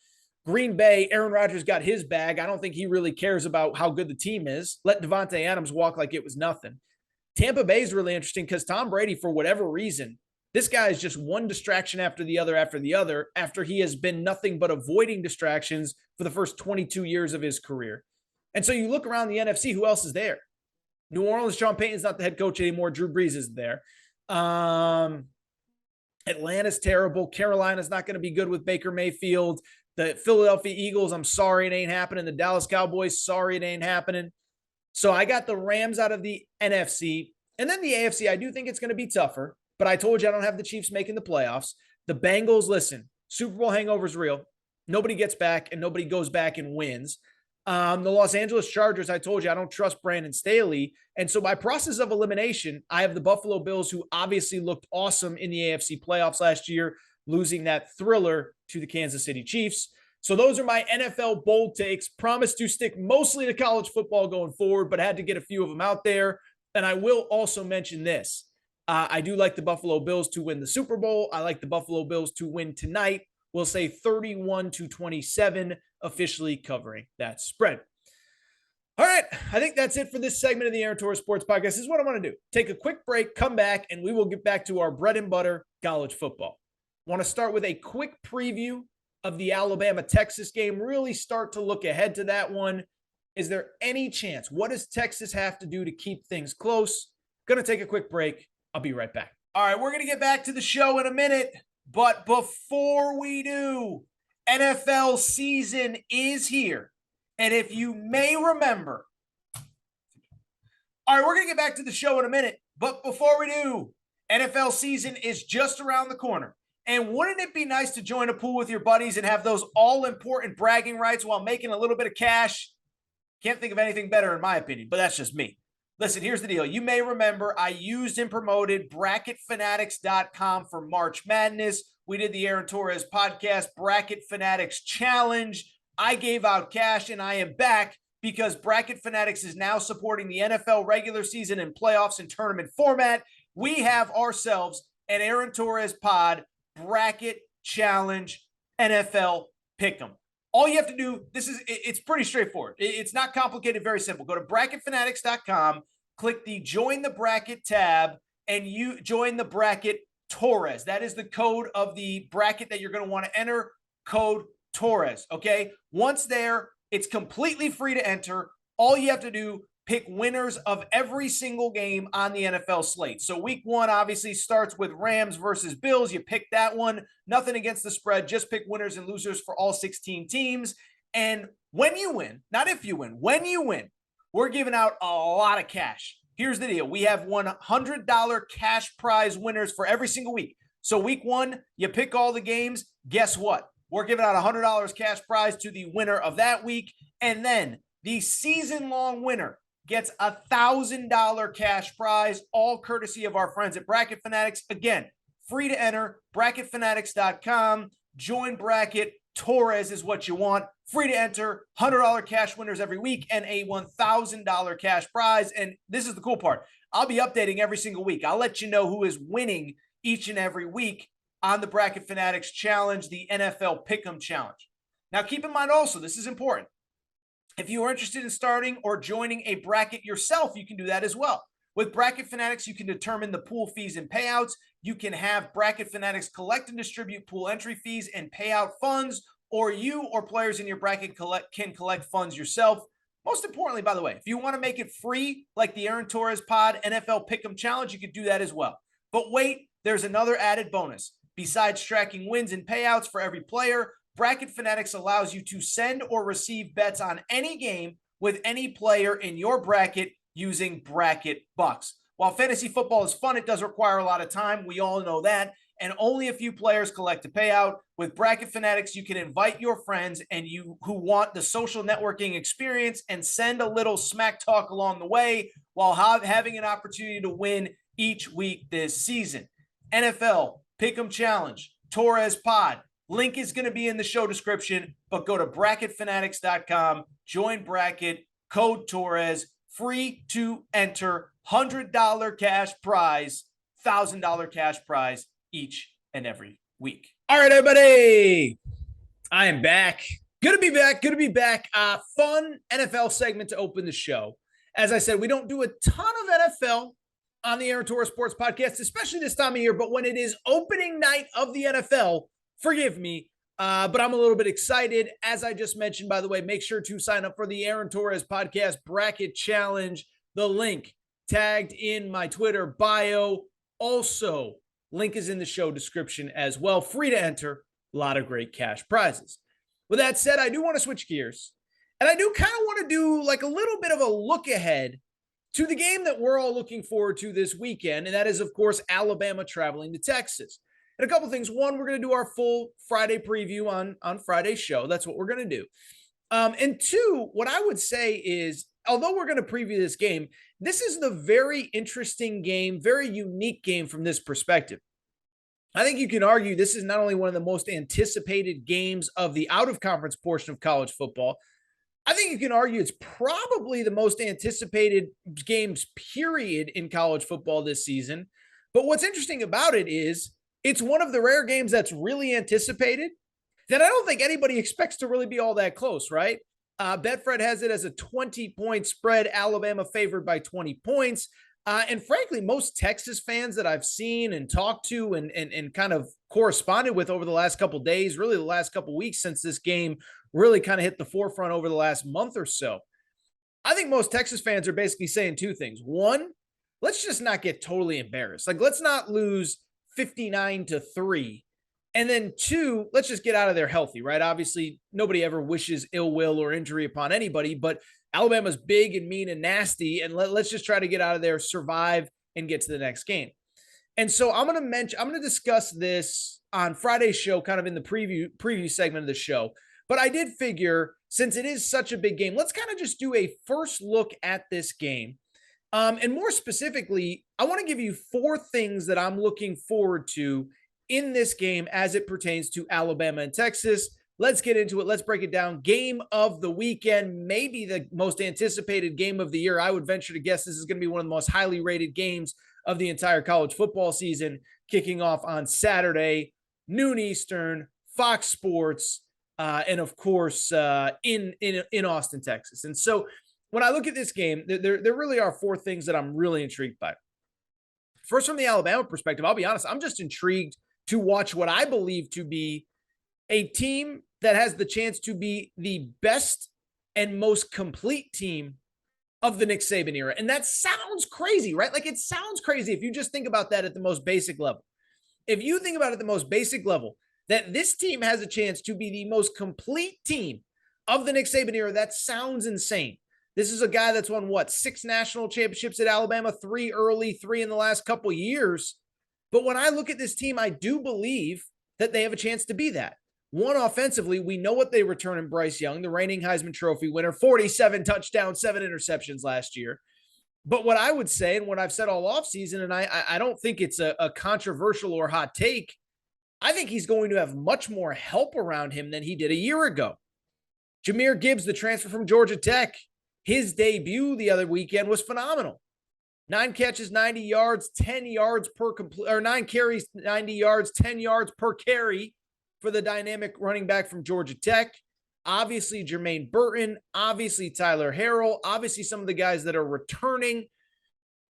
Green Bay, Aaron Rodgers got his bag. I don't think he really cares about how good the team is. Let Devontae Adams walk like it was nothing. Tampa Bay is really interesting because Tom Brady, for whatever reason, this guy is just one distraction after the other, after he has been nothing but avoiding distractions for the first 22 years of his career. And so you look around the NFC, who else is there? New Orleans, Sean Payton's not the head coach anymore. Drew Brees is there. Atlanta's terrible. Carolina's not going to be good with Baker Mayfield. The Philadelphia Eagles, I'm sorry, it ain't happening. The Dallas Cowboys, sorry, it ain't happening. So I got the Rams out of the NFC. And then the AFC, I do think it's going to be tougher. But I told you I don't have the Chiefs making the playoffs. The Bengals, listen, Super Bowl hangover's real. Nobody gets back and nobody goes back and wins. The Los Angeles Chargers, I told you I don't trust Brandon Staley. And so by process of elimination, I have the Buffalo Bills, who obviously looked awesome in the AFC playoffs last year, losing that thriller to the Kansas City Chiefs. So those are my NFL bold takes. Promise to stick mostly to college football going forward, but had to get a few of them out there. And I will also mention this. I do like the Buffalo Bills to win the Super Bowl. I like the Buffalo Bills to win tonight. We'll say 31-27, officially covering that spread. All right, I think that's it for this segment of the Aaron Torres Sports Podcast. This is what I want to do. Take a quick break, come back, and we will get back to our bread and butter college football. I want to start with a quick preview of the Alabama-Texas game, really start to look ahead to that one. Is there any chance? What does Texas have to do to keep things close? Going to take a quick break. I'll be right back. All right, we're going to get back to the show in a minute, but before we do, NFL season is here. And if you may remember, all right, we're going to get back to the show in a minute, but before we do, NFL season is just around the corner. And wouldn't it be nice to join a pool with your buddies and have those all-important bragging rights while making a little bit of cash? Can't think of anything better in my opinion, but that's just me. Listen, here's the deal. You may remember I used and promoted BracketFanatics.com for March Madness. We did the Aaron Torres podcast Bracket Fanatics Challenge. I gave out cash, and I am back because Bracket Fanatics is now supporting the NFL regular season and playoffs and tournament format. We have ourselves an Aaron Torres pod Bracket Challenge NFL Pick'em. All you have to do, it's pretty straightforward. It's not complicated, very simple. Go to BracketFanatics.com, click the Join the Bracket tab, and you join the bracket Torres. That is the code of the bracket that you're going to want to enter, code Torres, okay? Once there, it's completely free to enter. All you have to do, pick winners of every single game on the NFL slate. So week one obviously starts with Rams versus Bills. You pick that one. Nothing against the spread. Just pick winners and losers for all 16 teams. And when you win, not if you win, when you win, we're giving out a lot of cash. Here's the deal. We have $100 cash prize winners for every single week. So week one, you pick all the games. Guess what? We're giving out $100 cash prize to the winner of that week. And then the season-long winner gets $1,000 cash prize, all courtesy of our friends at Bracket Fanatics. Again, free to enter, bracketfanatics.com. Join Bracket. Torres is what you want. Free to enter, $100 cash winners every week, and a $1,000 cash prize. And this is the cool part. I'll be updating every single week. I'll let you know who is winning each and every week on the Bracket Fanatics Challenge, the NFL Pick'em Challenge. Now, keep in mind also, this is important. If you are interested in starting or joining a bracket yourself, you can do that as well. With Bracket Fanatics, you can determine the pool fees and payouts. You can have Bracket Fanatics collect and distribute pool entry fees and payout funds, or you or players in your bracket can collect funds yourself. Most importantly, by the way, if you want to make it free, like the Aaron Torres Pod NFL Pick'em Challenge, you could do that as well. But wait, there's another added bonus. Besides tracking wins and payouts for every player, Bracket Fanatics allows you to send or receive bets on any game with any player in your bracket using Bracket Bucks. While fantasy football is fun, it does require a lot of time. We all know that. And only a few players collect a payout. With Bracket Fanatics, you can invite your friends and you who want the social networking experience and send a little smack talk along the way while having an opportunity to win each week this season. NFL Pick'em Challenge, Torres Pod. Link is going to be in the show description, but go to bracketfanatics.com, join Bracket, code Torres, free to enter, $100 cash prize, $1,000 cash prize each and every week. All right, everybody. I am back. Good to be back. Good to be back. Fun NFL segment to open the show. As I said, we don't do a ton of NFL on the Aaron Torres Sports Podcast, especially this time of year, but when it is opening night of the NFL, forgive me, but I'm a little bit excited. As I just mentioned, by the way, make sure to sign up for the Aaron Torres Podcast Bracket Challenge. The link tagged in my Twitter bio. Also, link is in the show description as well. Free to enter. A lot of great cash prizes. With that said, I do want to switch gears. And I do kind of want to do like a little bit of a look ahead to the game that we're all looking forward to this weekend. And that is, of course, Alabama traveling to Texas. And a couple things. One, we're going to do our full Friday preview on Friday's show. That's what we're going to do. And two, what I would say is, although we're going to preview this game, this is the very interesting game, very unique game from this perspective. I think you can argue this is not only one of the most anticipated games of the out-of-conference portion of college football, I think you can argue it's probably the most anticipated games, period, in college football this season. But what's interesting about it is it's one of the rare games that's really anticipated that I don't think anybody expects to really be all that close, right? Betfred has it as a 20-point spread, Alabama favored by 20 points. And frankly, most Texas fans that I've seen and talked to and kind of corresponded with over the last couple of days, really the last couple of weeks since this game really kind of hit the forefront over the last month or so, I think most Texas fans are basically saying two things. One, let's just not get totally embarrassed. Like, let's not lose 59-3. And then two, let's just get out of there healthy, right? Obviously, nobody ever wishes ill will or injury upon anybody, but Alabama's big and mean and nasty, and let's just try to get out of there, survive, and get to the next game. And so I'm going to discuss this on Friday's show, kind of in the preview segment of the show. But I did figure, since it is such a big game, let's kind of just do a first look at this game. And more specifically, I want to give you 4 things that I'm looking forward to in this game as it pertains to Alabama and Texas. Let's get into it. Let's break it down. Game of the weekend, maybe the most anticipated game of the year. I would venture to guess this is going to be one of the most highly rated games of the entire college football season, kicking off on Saturday, noon Eastern, Fox Sports, and of course, in Austin, Texas. And so when I look at this game, there really are 4 things that I'm really intrigued by. First, from the Alabama perspective, I'll be honest, I'm just intrigued to watch what I believe to be a team that has the chance to be the best and most complete team of the Nick Saban era. And that sounds crazy, right? Like, it sounds crazy if you just think about that at the most basic level. If you think about it at the most basic level, that this team has a chance to be the most complete team of the Nick Saban era, that sounds insane. This is a guy that's won, 6 national championships at Alabama, 3 early, 3 in the last couple of years. But when I look at this team, I do believe that they have a chance to be that. One, offensively, we know what they return in Bryce Young, the reigning Heisman Trophy winner, 47 touchdowns, 7 interceptions last year. But what I would say, and what I've said all offseason, and I don't think it's a controversial or hot take, I think he's going to have much more help around him than he did a year ago. Jahmyr Gibbs, the transfer from Georgia Tech, his debut the other weekend was phenomenal. 9 catches, 90 yards, 10 yards per complete, or 9 carries, 90 yards, 10 yards per carry for the dynamic running back from Georgia Tech. Obviously, Jermaine Burton, obviously Tyler Harrell, obviously some of the guys that are returning.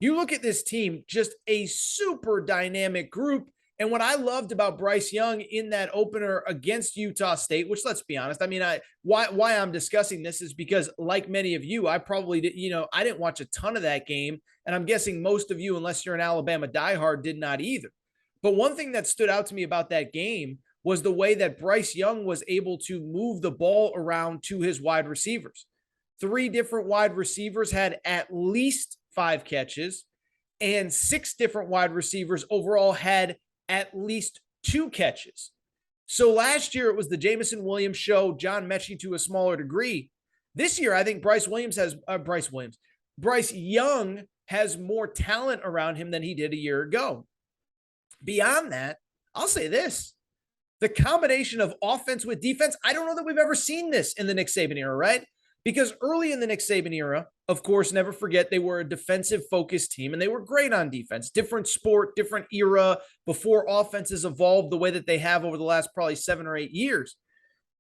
You look at this team, just a super dynamic group. And what I loved about Bryce Young in that opener against Utah State, which, let's be honest, I mean, why I'm discussing this is because, like many of you, I probably did, I didn't watch a ton of that game, and I'm guessing most of you, unless you're an Alabama diehard, did not either. But one thing that stood out to me about that game was the way that Bryce Young was able to move the ball around to his wide receivers. 3 different wide receivers had at least 5 catches, and 6 different wide receivers overall had at least 2 catches. So last year it was the Jameson Williams show, John Mechie to a smaller degree. This year, I think Bryce Young has more talent around him than he did a year ago. Beyond that, I'll say this. The combination of offense with defense, I don't know that we've ever seen this in the Nick Saban era, right? Because early in the Nick Saban era, of course, never forget, they were a defensive-focused team, and they were great on defense. Different sport, different era, before offenses evolved the way that they have over the last probably 7 or 8 years.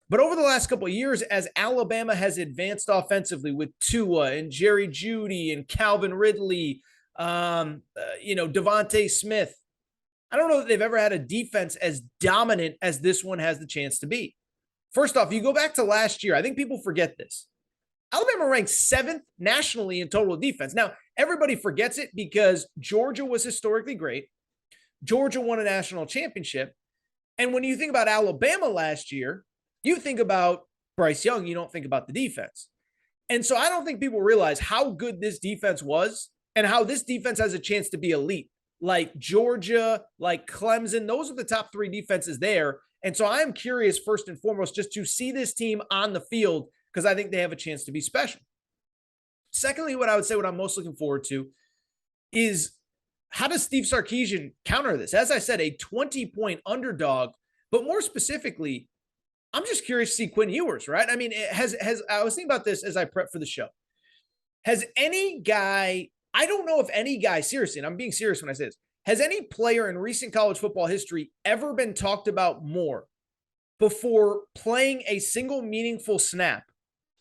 But over the last couple of years, as Alabama has advanced offensively with Tua and Jerry Jeudy and Calvin Ridley, Devontae Smith, I don't know that they've ever had a defense as dominant as this one has the chance to be. First off, you go back to last year. I think people forget this. Alabama ranked 7th nationally in total defense. Now, everybody forgets it because Georgia was historically great. Georgia won a national championship. And when you think about Alabama last year, you think about Bryce Young, you don't think about the defense. And so I don't think people realize how good this defense was and how this defense has a chance to be elite. Like Georgia, like Clemson, those are the top 3 defenses there. And so I'm curious, first and foremost, just to see this team on the field, because I think they have a chance to be special. Secondly, what I would say, what I'm most looking forward to is, how does Steve Sarkisian counter this? As I said, a 20-point underdog, but more specifically, I'm just curious to see Quinn Ewers, right? I mean, I was thinking about this as I prep for the show. Has any guy, I don't know if any guy, seriously, and I'm being serious when I say this, Has any player in recent college football history ever been talked about more before playing a single meaningful snap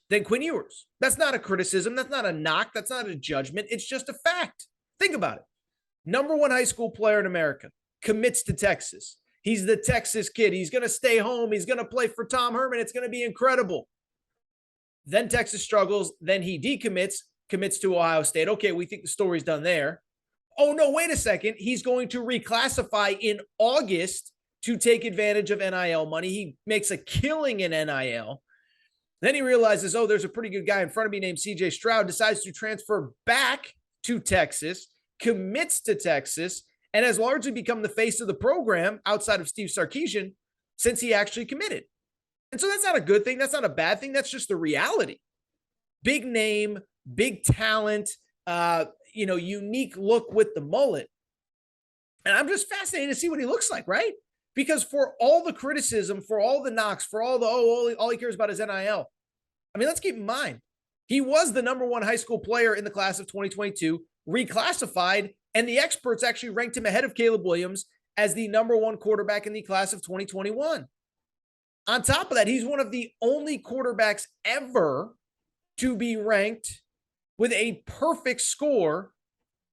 than Quinn Ewers? That's not a criticism. That's not a knock. That's not a judgment. It's just a fact. Think about it. Number one high school player in America commits to Texas. He's the Texas kid. He's going to stay home. He's going to play for Tom Herman. It's going to be incredible. Then Texas struggles. Then he decommits, commits to Ohio State. Okay, we think the story's done there. Oh, no, wait a second. He's going to reclassify in August to take advantage of NIL money. He makes a killing in NIL. Then he realizes, oh, there's a pretty good guy in front of me named CJ Stroud, decides to transfer back to Texas, commits to Texas, and has largely become the face of the program outside of Steve Sarkisian since he actually committed. And so that's not a good thing. That's not a bad thing. That's just the reality. Big name, big talent, unique look with the mullet. And I'm just fascinated to see what he looks like, right? Because for all the criticism, for all the knocks, for all the, all he cares about is NIL. I mean, let's keep in mind, he was the number one high school player in the class of 2022, reclassified, and the experts actually ranked him ahead of Caleb Williams as the number one quarterback in the class of 2021. On top of that, he's one of the only quarterbacks ever to be ranked with a perfect score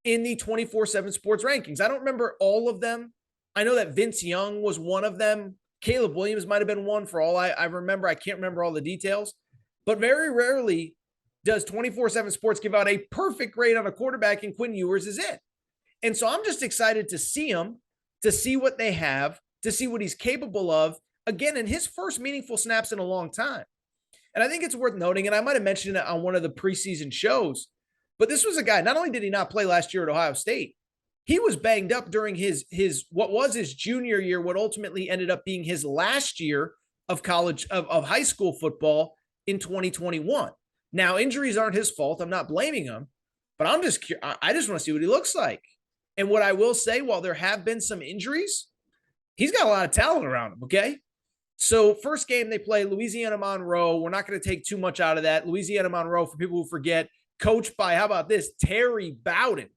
in the 24/7 sports rankings. I don't remember all of them. I know that Vince Young was one of them. Caleb Williams might have been one for all I remember. I can't remember all the details. But very rarely does 24/7 sports give out a perfect grade on a quarterback, and Quinn Ewers is it. And so I'm just excited to see him, to see what they have, to see what he's capable of, again, in his first meaningful snaps in a long time. And I think it's worth noting, and I might have mentioned it on one of the preseason shows, but this was a guy, not only did he not play last year at Ohio State, he was banged up during his what was his junior year, what ultimately ended up being his last year of college, of high school football in 2021. Now, injuries aren't his fault. I'm not blaming him, but I just want to see what he looks like. And what I will say, while there have been some injuries, he's got a lot of talent around him, okay? So first game they play Louisiana Monroe. We're not going to take too much out of that. Louisiana Monroe, for people who forget, coached by, how about this, Terry Bowden.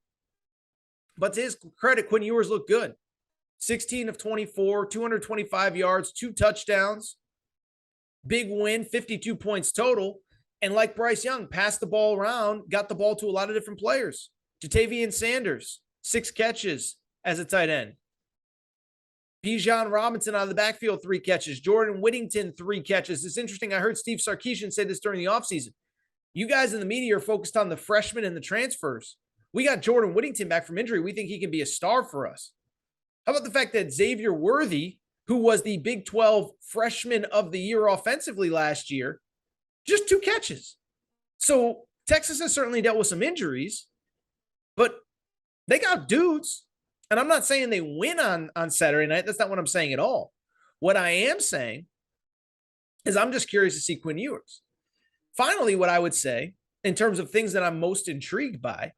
But to his credit, Quinn Ewers looked good. 16 of 24, 225 yards, 2 touchdowns. Big win, 52 points total. And like Bryce Young, passed the ball around, got the ball to a lot of different players. Jatavian Sanders, 6 catches as a tight end. Bijan Robinson out of the backfield, 3 catches. Jordan Whittington, 3 catches. It's interesting. I heard Steve Sarkisian say this during the offseason. You guys in the media are focused on the freshmen and the transfers. We got Jordan Whittington back from injury. We think he can be a star for us. How about the fact that Xavier Worthy, who was the Big 12 freshman of the year offensively last year, just 2 catches. So Texas has certainly dealt with some injuries, but they got dudes. And I'm not saying they win on Saturday night. That's not what I'm saying at all. What I am saying is I'm just curious to see Quinn Ewers. Finally, what I would say in terms of things that I'm most intrigued by,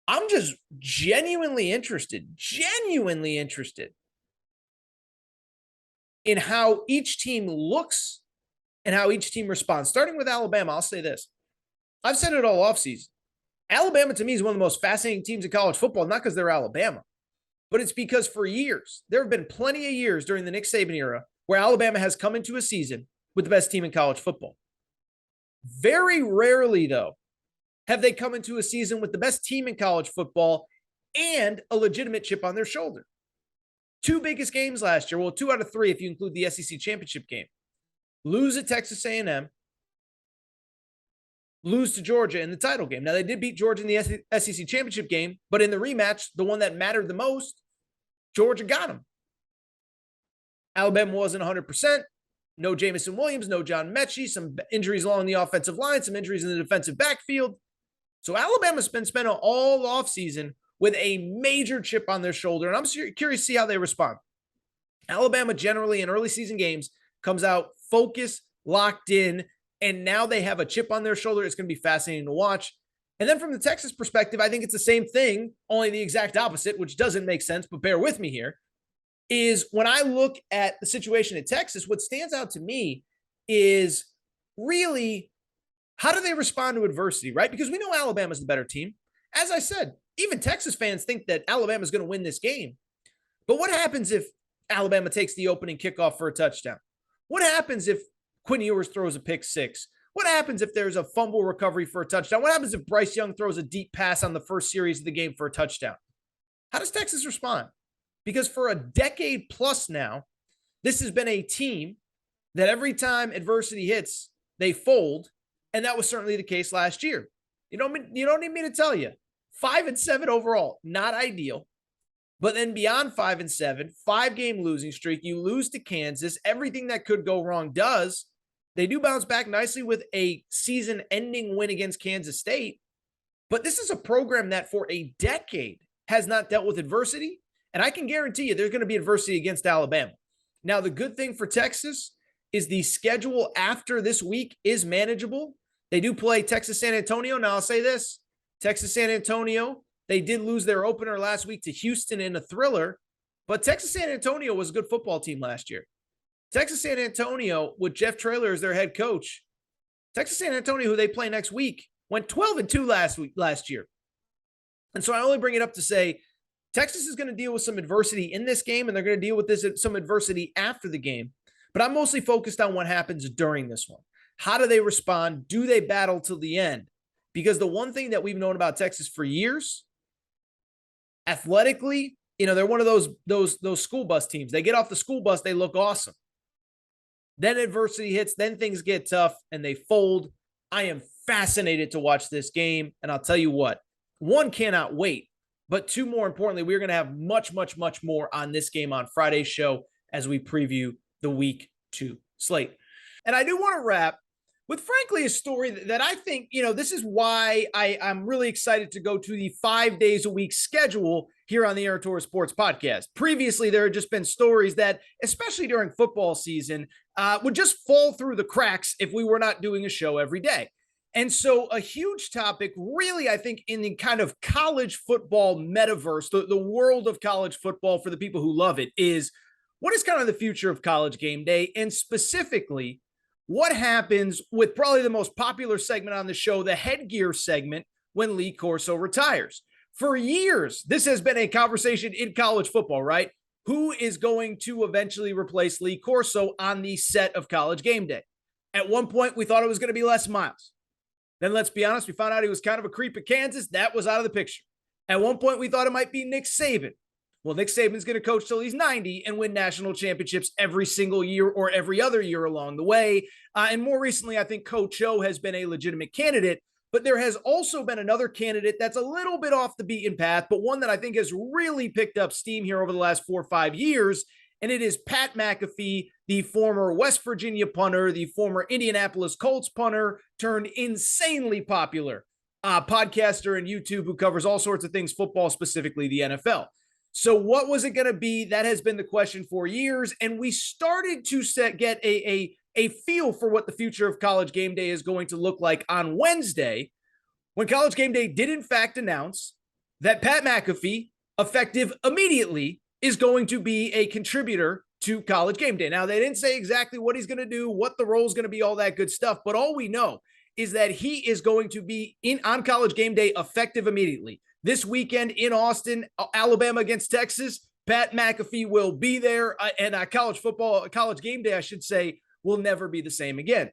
I'm just genuinely interested in how each team looks and how each team responds. Starting with Alabama, I'll say this. I've said it all offseason. Alabama, to me, is one of the most fascinating teams in college football, not because they're Alabama, but it's because for years, there have been plenty of years during the Nick Saban era where Alabama has come into a season with the best team in college football. Very rarely, though, have they come into a season with the best team in college football and a legitimate chip on their shoulder. 2 biggest games last year, well, 2 out of 3 if you include the SEC championship game. Lose at Texas A&M, lose to Georgia in the title game. Now, they did beat Georgia in the SEC championship game, but in the rematch, the one that mattered the most, Georgia got them. Alabama wasn't 100%. No Jamison Williams, no John Mechie, some injuries along the offensive line, some injuries in the defensive backfield. So Alabama's been spending all offseason with a major chip on their shoulder, and I'm curious to see how they respond. Alabama generally in early season games comes out focused, locked in, and now they have a chip on their shoulder. It's going to be fascinating to watch. And then from the Texas perspective, I think it's the same thing, only the exact opposite, which doesn't make sense, but bear with me here, is when I look at the situation at Texas, what stands out to me is really how do they respond to adversity, right? Because we know Alabama's the better team. As I said, even Texas fans think that Alabama is going to win this game. But what happens if Alabama takes the opening kickoff for a touchdown? What happens if Quinn Ewers throws a pick six? What happens if there's a fumble recovery for a touchdown? What happens if Bryce Young throws a deep pass on the first series of the game for a touchdown? How does Texas respond? Because for a decade plus now, this has been a team that every time adversity hits, they fold. And that was certainly the case last year. You don't need me to tell you. 5-7 overall, not ideal. But then beyond 5-7, 5-game losing streak, you lose to Kansas. Everything that could go wrong does. They do bounce back nicely with a season-ending win against Kansas State. But this is a program that for a decade has not dealt with adversity. And I can guarantee you there's going to be adversity against Alabama. Now, the good thing for Texas is the schedule after this week is manageable. They do play Texas San Antonio. Now, I'll say this. Texas San Antonio, they did lose their opener last week to Houston in a thriller. But Texas San Antonio was a good football team last year. Texas San Antonio, with Jeff Traylor as their head coach, Texas San Antonio, who they play next week, went 12-2 last year. And so I only bring it up to say Texas is going to deal with some adversity in this game, and they're going to deal with some adversity after the game. But I'm mostly focused on what happens during this one. How do they respond? Do they battle till the end? Because the one thing that we've known about Texas for years, athletically, they're one of those school bus teams. They get off the school bus, they look awesome. Then adversity hits, then things get tough, and they fold. I am fascinated to watch this game, and I'll tell you what, one, cannot wait, but two, more importantly, we're going to have much, much, much more on this game on Friday's show as we preview the Week 2 slate. And I do want to wrap with, frankly, a story that I think, this is why I'm really excited to go to the 5 days a week schedule here on the Aaron Torres Sports Podcast. Previously, there had just been stories that, especially during football season, would just fall through the cracks if we were not doing a show every day. And so a huge topic, really, I think, in the kind of college football metaverse, the world of college football for the people who love it, is what is kind of the future of College Game Day, and specifically, what happens with probably the most popular segment on the show, the headgear segment, when Lee Corso retires. For years, this has been a conversation in college football, right? Who is going to eventually replace Lee Corso on the set of College Game Day? At one point, we thought it was going to be Les Miles. Then let's be honest, we found out he was kind of a creep at Kansas. That was out of the picture. At one point, we thought it might be Nick Saban. Well, Nick Saban's going to coach till he's 90 and win national championships every single year or every other year along the way. And more recently, I think Coach O has been a legitimate candidate, but there has also been another candidate that's a little bit off the beaten path, but one that I think has really picked up steam here over the last 4 or 5 years. And it is Pat McAfee, the former West Virginia punter, the former Indianapolis Colts punter, turned insanely popular podcaster and YouTube who covers all sorts of things, football, specifically the NFL. So what was it going to be? That has been the question for years. And we started to get a feel for what the future of College Game Day is going to look like on Wednesday, when College Game Day did in fact announce that Pat McAfee, effective immediately, is going to be a contributor to College Game Day. Now, they didn't say exactly what he's going to do, what the role is going to be, all that good stuff. But all we know is that he is going to be on College Game Day effective immediately. This weekend in Austin, Alabama against Texas, Pat McAfee will be there. And College Game Day, I should say, will never be the same again.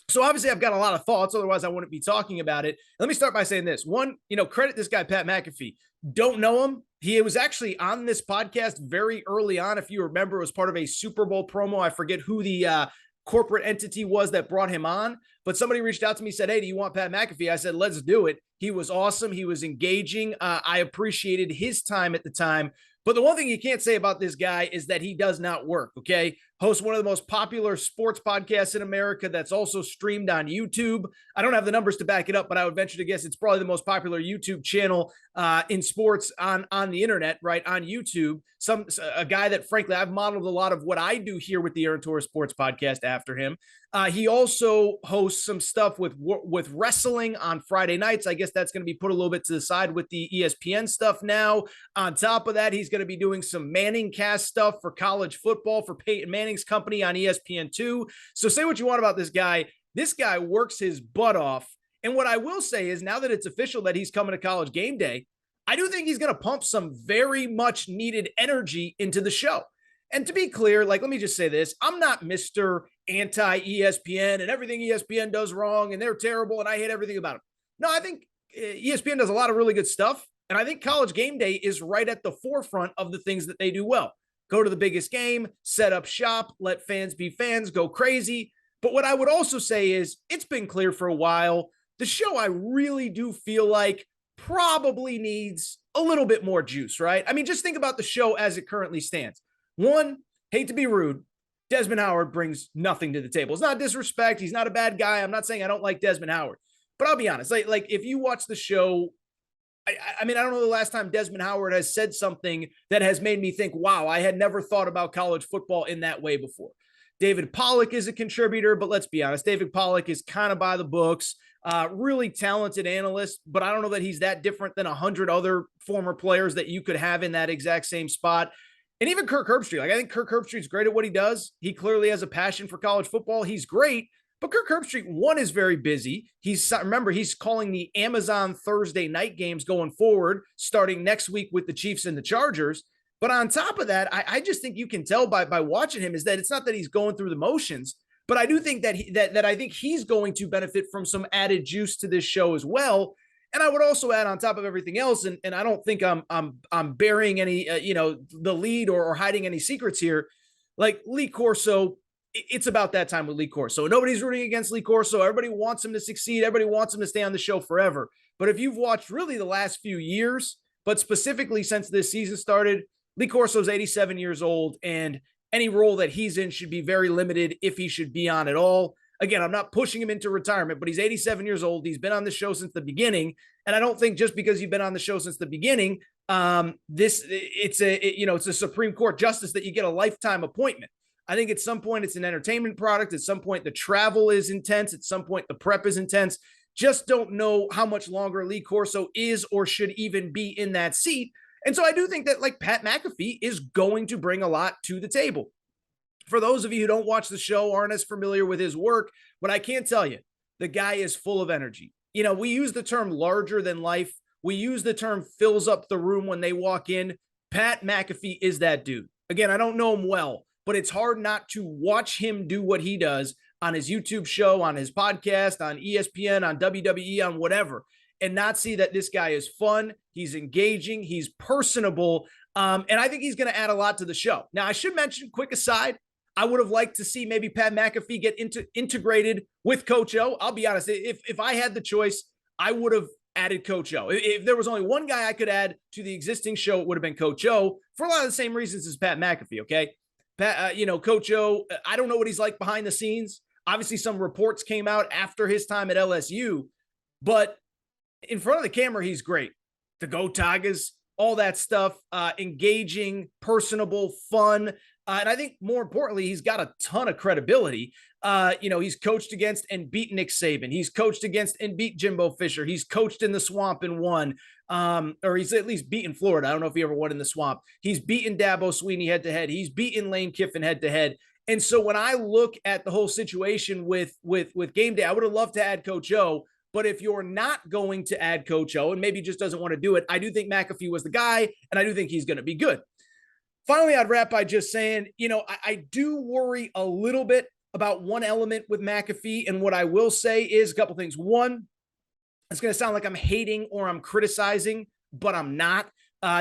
So obviously I've got a lot of thoughts. Otherwise I wouldn't be talking about it. Let me start by saying this. One, credit this guy, Pat McAfee. Don't know him. He was actually on this podcast very early on. If you remember, it was part of a Super Bowl promo. I forget who the corporate entity was that brought him on, but somebody reached out to me, said, "Hey, do you want Pat McAfee?" I said, "Let's do it." He was awesome. He was engaging. I appreciated his time at the time. But the one thing you can't say about this guy is that he does not work, okay? Hosts one of the most popular sports podcasts in America that's also streamed on YouTube. I don't have the numbers to back it up, but I would venture to guess it's probably the most popular YouTube channel in sports on the internet, right, on YouTube. A guy that, frankly, I've modeled a lot of what I do here with the Aaron Torres Sports Podcast after him. He also hosts some stuff with wrestling on Friday nights. I guess that's going to be put a little bit to the side with the ESPN stuff now. On top of that, he's going to be doing some Manning cast stuff for college football for Peyton Manning's company on ESPN2. So say what you want about this guy. This guy works his butt off. And what I will say is, now that it's official that he's coming to College Game Day, I do think he's going to pump some very much needed energy into the show. And to be clear, like, let me just say this. I'm not Mr. Anti-ESPN and everything ESPN does wrong and they're terrible and I hate everything about them. No, I think ESPN does a lot of really good stuff. And I think College GameDay is right at the forefront of the things that they do well. Go to the biggest game, set up shop, let fans be fans, go crazy. But what I would also say is it's been clear for a while. The show, I really do feel like probably needs a little bit more juice, right? I mean, just think about the show as it currently stands. One, hate to be rude, Desmond Howard brings nothing to the table. It's not disrespect. He's not a bad guy. I'm not saying I don't like Desmond Howard, but I'll be honest. Like if you watch the show, I mean, I don't know the last time Desmond Howard has said something that has made me think, wow, I had never thought about college football in that way before. David Pollack is a contributor, but let's be honest, David Pollack is kind of by the books, really talented analyst, but I don't know that he's that different than 100 other former players that you could have in that exact same spot. And even Kirk Herbstreit, like I think Kirk Herbstreit's great at what he does. He clearly has a passion for college football. He's great. But Kirk Herbstreit, one, is very busy. Remember, he's calling the Amazon Thursday night games going forward, starting next week with the Chiefs and the Chargers. But on top of that, I just think you can tell by watching him is that it's not that he's going through the motions, but I do think that I think he's going to benefit from some added juice to this show as well. And I would also add on top of everything else, and I don't think I'm burying any the lead or hiding any secrets here. Like Lee Corso, it's about that time with Lee Corso. Nobody's rooting against Lee Corso. Everybody wants him to succeed. Everybody wants him to stay on the show forever. But if you've watched really the last few years, but specifically since this season started, Lee Corso's 87 years old, and any role that he's in should be very limited if he should be on at all. Again, I'm not pushing him into retirement, but he's 87 years old. He's been on the show since the beginning. And I don't think just because you've been on the show since the beginning, it's a Supreme Court justice that you get a lifetime appointment. I think at some point it's an entertainment product. At some point the travel is intense. At some point the prep is intense. Just don't know how much longer Lee Corso is or should even be in that seat. And so I do think that like Pat McAfee is going to bring a lot to the table. For those of you who don't watch the show, aren't as familiar with his work, what I can tell you, the guy is full of energy. You know, we use the term larger than life. We use the term fills up the room when they walk in. Pat McAfee is that dude. Again, I don't know him well, but it's hard not to watch him do what he does on his YouTube show, on his podcast, on ESPN, on WWE, on whatever, and not see that this guy is fun, he's engaging, he's personable, and I think he's going to add a lot to the show. Now, I should mention, quick aside, I would have liked to see maybe Pat McAfee get integrated with Coach O. I'll be honest, if I had the choice, I would have added Coach O. If there was only one guy I could add to the existing show, it would have been Coach O for a lot of the same reasons as Pat McAfee, okay? Coach O, I don't know what he's like behind the scenes. Obviously, some reports came out after his time at LSU, but in front of the camera, he's great. The Go Tigers, all that stuff, engaging, personable, fun. And I think more importantly, he's got a ton of credibility. He's coached against and beat Nick Saban. He's coached against and beat Jimbo Fisher. He's coached in the Swamp and won, or he's at least beaten Florida. I don't know if he ever won in the Swamp. He's beaten Dabo Swinney head to head. He's beaten Lane Kiffin head to head. And so when I look at the whole situation with Game Day, I would have loved to add Coach O. But if you're not going to add Coach O and maybe just doesn't want to do it, I do think McAfee was the guy, and I do think he's going to be good. Finally, I'd wrap by just saying, I do worry a little bit about one element with McAfee. And what I will say is a couple things. One, it's going to sound like I'm hating or I'm criticizing, but I'm not.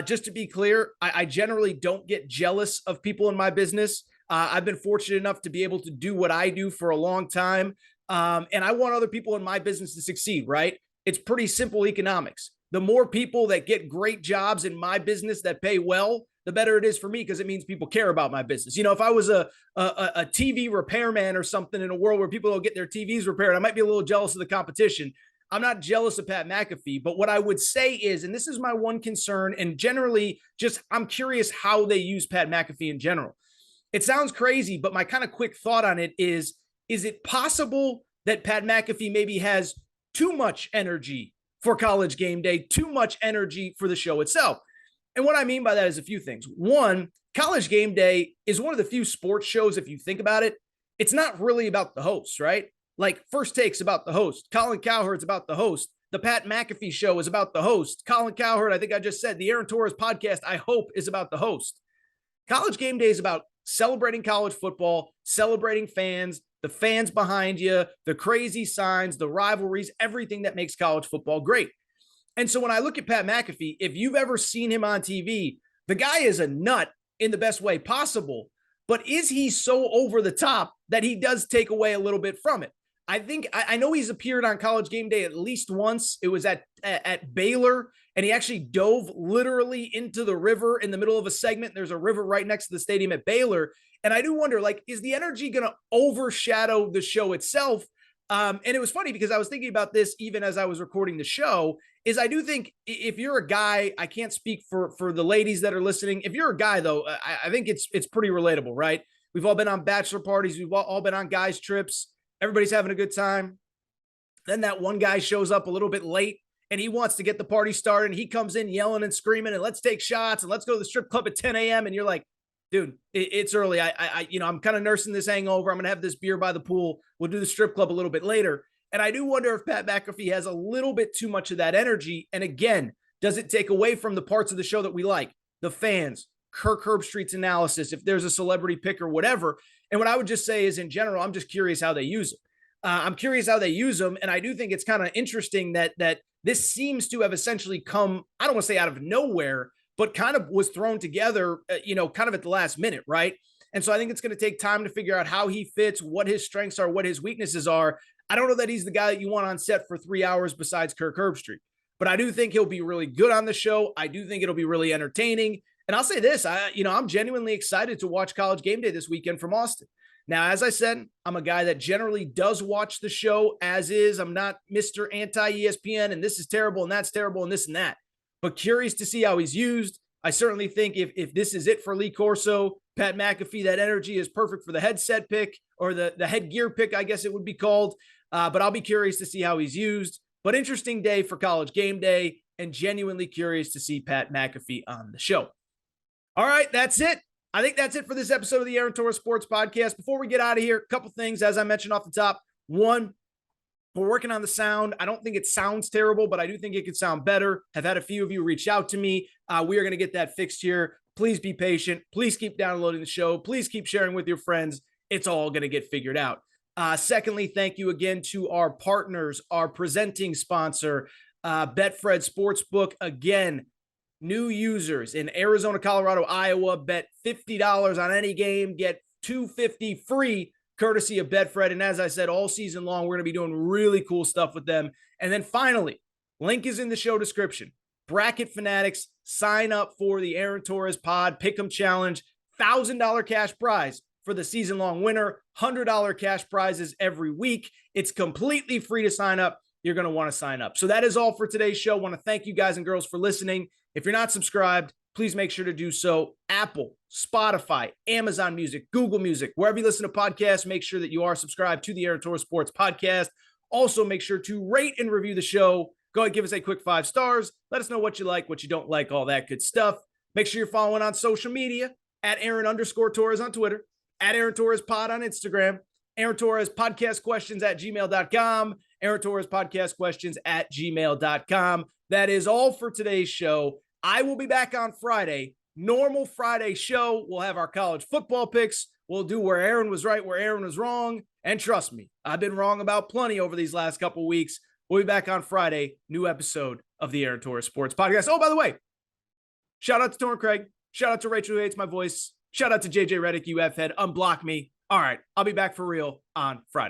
Just to be clear, I generally don't get jealous of people in my business. I've been fortunate enough to be able to do what I do for a long time. And I want other people in my business to succeed, right? It's pretty simple economics. The more people that get great jobs in my business that pay well, the better it is for me because it means people care about my business. If I was a TV repairman or something in a world where people don't get their TVs repaired, I might be a little jealous of the competition. I'm not jealous of Pat McAfee, but what I would say is, and this is my one concern, and generally just I'm curious how they use Pat McAfee in general. It sounds crazy, but my kind of quick thought on it is it possible that Pat McAfee maybe has too much energy for College Game Day, too much energy for the show itself? And what I mean by that is a few things. One, College Game Day is one of the few sports shows, if you think about it, it's not really about the host, right? Like First Take's about the host. Colin Cowherd's about the host. The Pat McAfee show is about the host. Colin Cowherd, I think I just said, the Aaron Torres podcast, I hope, is about the host. College Game Day is about celebrating college football, celebrating fans, the fans behind you, the crazy signs, the rivalries, everything that makes college football great. And so when I look at Pat McAfee, if you've ever seen him on TV, the guy is a nut in the best way possible. But is he so over the top that he does take away a little bit from it? I know he's appeared on College Game Day at least once. It was at Baylor, and he actually dove literally into the river in the middle of a segment. There's a river right next to the stadium at Baylor. And I do wonder, like, is the energy going to overshadow the show itself? And it was funny because I was thinking about this even as I was recording the show, is I do think if you're a guy, I can't speak for the ladies that are listening. If you're a guy, though, I think it's pretty relatable, right? We've all been on bachelor parties. We've all been on guys' trips. Everybody's having a good time. Then that one guy shows up a little bit late and he wants to get the party started. And he comes in yelling and screaming and let's take shots and let's go to the strip club at 10 a.m. And you're like, dude, it's early. I'm kind of nursing this hangover. I'm going to have this beer by the pool. We'll do the strip club a little bit later. And I do wonder if Pat McAfee has a little bit too much of that energy. And again, does it take away from the parts of the show that we like? The fans, Kirk Herbstreit's analysis, if there's a celebrity pick or whatever. And what I would just say is, in general, I'm just curious how they use them. I'm curious how they use them. And I do think it's kind of interesting that this seems to have essentially come, I don't want to say out of nowhere, but kind of was thrown together, kind of at the last minute, right? And so I think it's going to take time to figure out how he fits, what his strengths are, what his weaknesses are. I don't know that he's the guy that you want on set for 3 hours besides Kirk Herbstreit, but I do think he'll be really good on the show. I do think it'll be really entertaining. And I'll say this, I'm genuinely excited to watch College Game Day this weekend from Austin. Now, as I said, I'm a guy that generally does watch the show as is. I'm not Mr. Anti-ESPN and this is terrible and that's terrible and this and that, but curious to see how he's used. I certainly think if this is it for Lee Corso, Pat McAfee, that energy is perfect for the headset pick or the headgear pick, I guess it would be called. But I'll be curious to see how he's used. But interesting day for College Game Day and genuinely curious to see Pat McAfee on the show. All right, that's it. I think that's it for this episode of the Aaron Torres Sports Podcast. Before we get out of here, a couple things, as I mentioned off the top. One, we're working on the sound. I don't think it sounds terrible, but I do think it could sound better. Have had a few of you reach out to me. We are going to get that fixed here. Please be patient. Please keep downloading the show. Please keep sharing with your friends. It's all going to get figured out. Secondly, thank you again to our partners, our presenting sponsor, Betfred Sportsbook. Again, new users in Arizona, Colorado, Iowa, bet $50 on any game, get $250 free courtesy of Betfred. And as I said, all season long, we're going to be doing really cool stuff with them. And then finally, link is in the show description. Bracket Fanatics, sign up for the Aaron Torres Pod Pick'em Challenge, $1,000 cash prize for the season-long winner, $100 cash prizes every week. It's completely free to sign up. You're going to want to sign up. So that is all for today's show. I want to thank you guys and girls for listening. If you're not subscribed, please make sure to do so. Apple, Spotify, Amazon Music, Google Music, wherever you listen to podcasts, make sure that you are subscribed to the Aaron Torres Sports Podcast. Also, make sure to rate and review the show. Go ahead, give us a quick 5 stars. Let us know what you like, what you don't like, all that good stuff. Make sure you're following on social media at Aaron_Torres on Twitter, at Aaron Torres Pod on Instagram, Aaron Torres Podcast Questions at gmail.com, Aaron Torres Podcast Questions at gmail.com. That is all for today's show. I will be back on Friday. Normal Friday show. We'll have our college football picks. We'll do where Aaron was right, where Aaron was wrong. And trust me, I've been wrong about plenty over these last couple weeks. We'll be back on Friday. New episode of the Aaron Torres Sports Podcast. Oh, by the way, shout out to Torrin Craig. Shout out to Rachel who hates my voice. Shout out to JJ Redick, you F-head. Unblock me. All right, I'll be back for real on Friday.